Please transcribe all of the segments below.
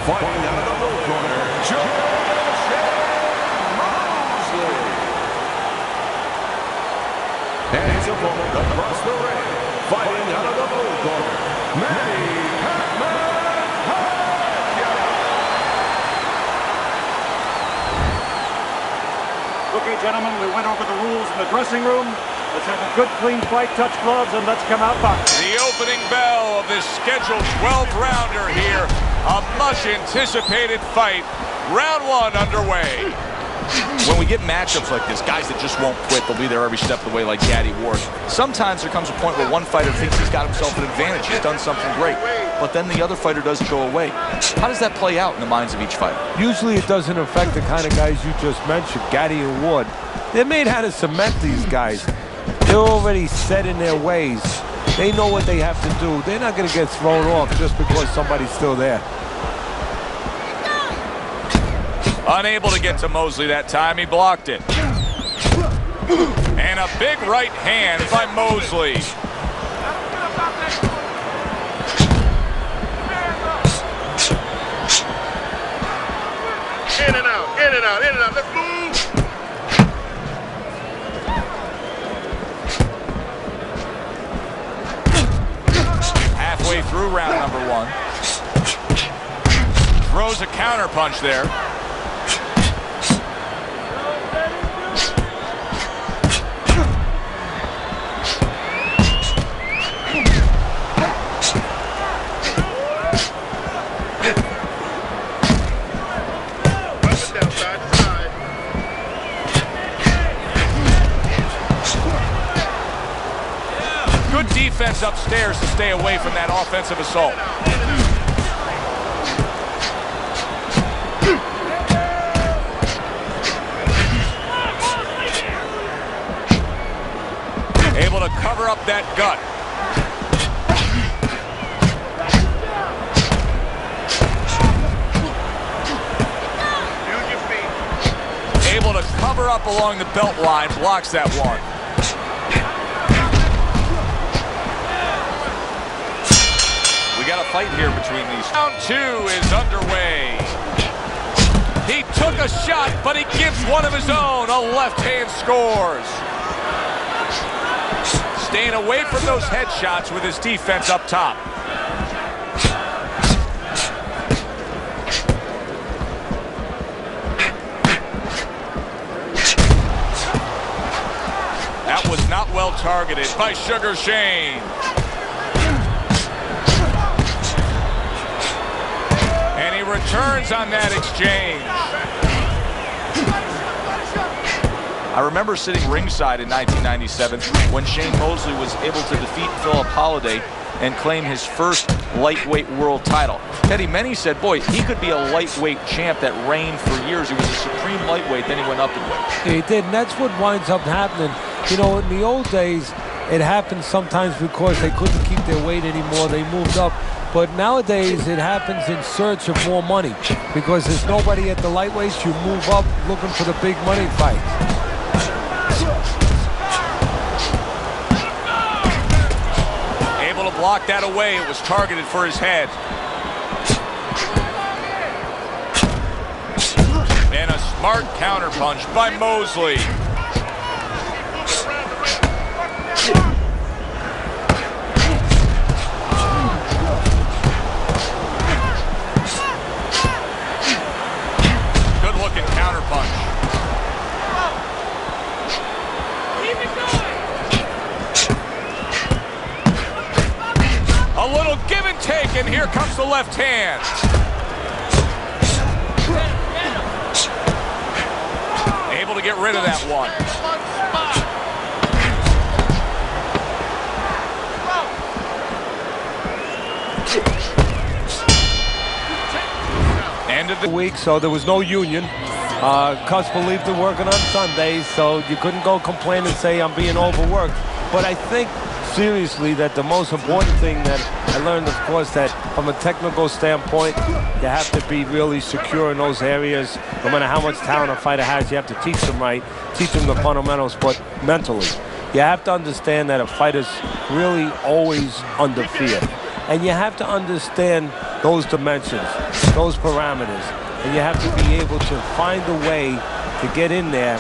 Fighting out of the blue corner, Mosley. And his opponent across the ring, fighting out of the blue corner, Manny, Pac-Man, Okay, gentlemen, we went over the rules in the dressing room. Let's have a good, clean fight, touch gloves, and let's come out boxing. The opening bell of this scheduled 12-rounder here. A much-anticipated fight. Round one underway. When we get matchups like this, guys that just won't quit, they'll be there every step of the way like Gaddy Ward. Sometimes there comes a point where one fighter thinks he's got himself an advantage, he's done something great, but then the other fighter doesn't go away. How does that play out in the minds of each fighter? Usually it doesn't affect the kind of guys you just mentioned, Gaddy and Ward. They're made how to cement these guys. They're already set in their ways. They know what they have to do. They're not going to get thrown off just because somebody's still there. Unable to get to Mosley that time, he blocked it. And a big right hand by Mosley. In and out, in and out, in and out. Let's move. Halfway through round number one. Throws a counter punch there. Good defense upstairs to stay away from that offensive assault. Able to cover up that gut. Able to cover up along the belt line, blocks that one. We got a fight here between these. Round two is underway. He took a shot, but he gives one of his own. A left hand scores. Staying away from those headshots with his defense up top. That was not well targeted by Sugar Shane. And he returns on that exchange. I remember sitting ringside in 1997 when Shane Mosley was able to defeat Philip Holliday and claim his first lightweight world title. Teddy, many said, boy, he could be a lightweight champ that reigned for years. He was a supreme lightweight, then he went up in weight. Yeah, he did, and that's what winds up happening. You know, in the old days, it happened sometimes because they couldn't keep their weight anymore. They moved up. But nowadays, it happens in search of more money because there's nobody at the lightweights. You move up looking for the big money fights. Able to block that away. It was targeted for his head. And a smart counterpunch by Mosley. Good looking counterpunch. A little give and take, and here comes the left hand. Able to get rid of that one. End of the week, so there was no union. Cus believed in working on Sundays, so you couldn't go complain and say I'm being overworked. But I think seriously that the most important thing that I learned, of course, that from a technical standpoint, you have to be really secure in those areas. No matter how much talent a fighter has, you have to teach them right, teach them the fundamentals, but mentally. You have to understand that a fighter's really always under fear. And you have to understand those dimensions, those parameters. And you have to be able to find a way to get in there,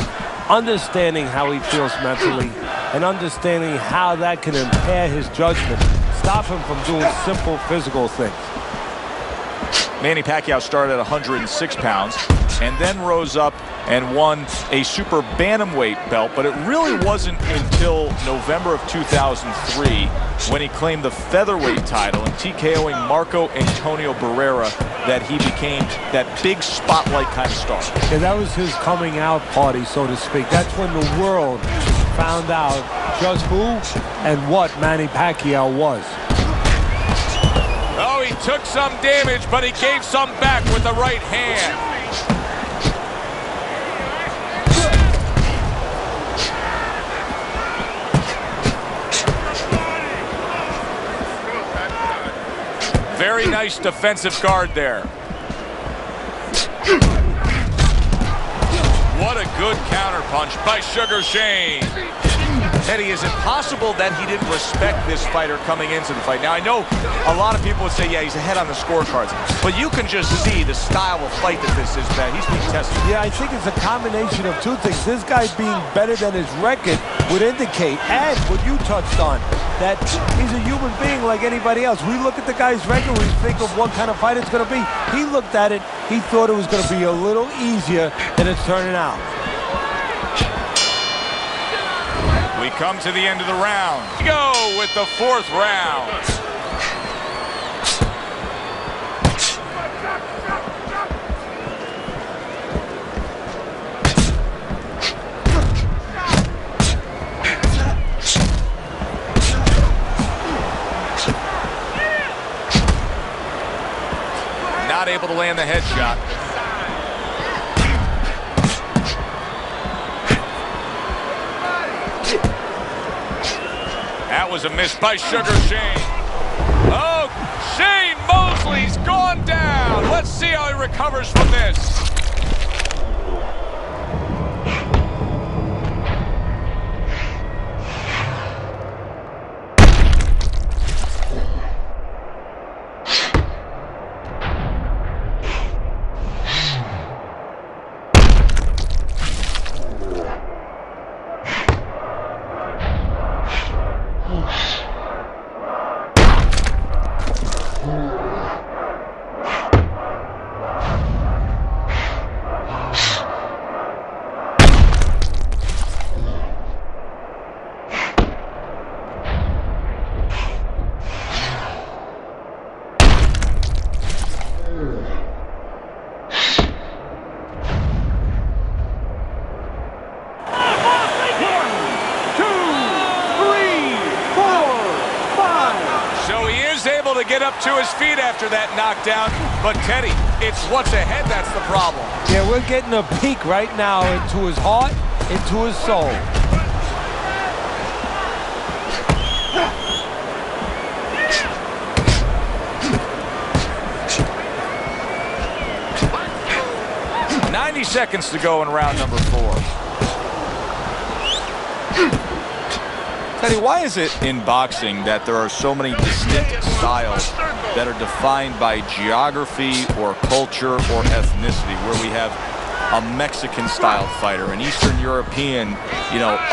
understanding how he feels mentally, and understanding how that can impair his judgment, stop him from doing simple physical things. Manny Pacquiao started at 106 pounds and then rose up and won a super bantamweight belt, but it really wasn't until November of 2003 when he claimed the featherweight title and TKOing Marco Antonio Barrera that he became that big spotlight kind of star. Yeah, that was his coming out party, so to speak. That's when the world found out just who and what Manny Pacquiao was. Oh, he took some damage, but he gave some back with the right hand. Very nice defensive guard there. What a good counterpunch by Sugar Shane. Teddy, is it possible that he didn't respect this fighter coming into the fight? Now, I know a lot of people would say, yeah, he's ahead on the scorecards, but you can just see the style of fight that this is, man. He's being tested. Yeah, I think it's a combination of two things. This guy being better than his record would indicate, and what you touched on, that he's a human being like anybody else. We look at the guy's record, we think of what kind of fight it's going to be. He looked at it, he thought it was going to be a little easier than it's turning out. We come to the end of the round. Go with the fourth round. Not able to land the headshot. That was a miss by Sugar Shane. Oh, Shane Mosley's gone down. Let's see how he recovers from this. To get up to his feet after that knockdown, but Teddy, it's what's ahead that's the problem. Yeah, we're getting a peek right now into his heart, into his soul. "90 seconds to go in round number 4. Teddy, why is it in boxing that there are so many distinct styles that are defined by geography or culture or ethnicity, where we have a Mexican-style fighter, an Eastern European,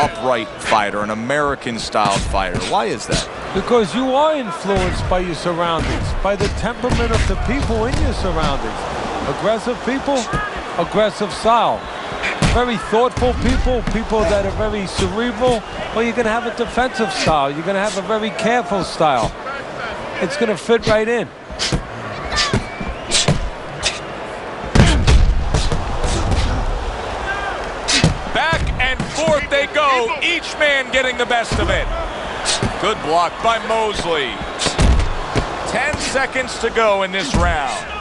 upright fighter, an American-style fighter? Why is that? Because you are influenced by your surroundings, by the temperament of the people in your surroundings. Aggressive people, aggressive style. Very thoughtful people, people that are very cerebral, well, you're going to have a defensive style. You're going to have a very careful style. It's going to fit right in. Back and forth they go, each man getting the best of it. Good block by Mosley. 10 seconds to go in this round.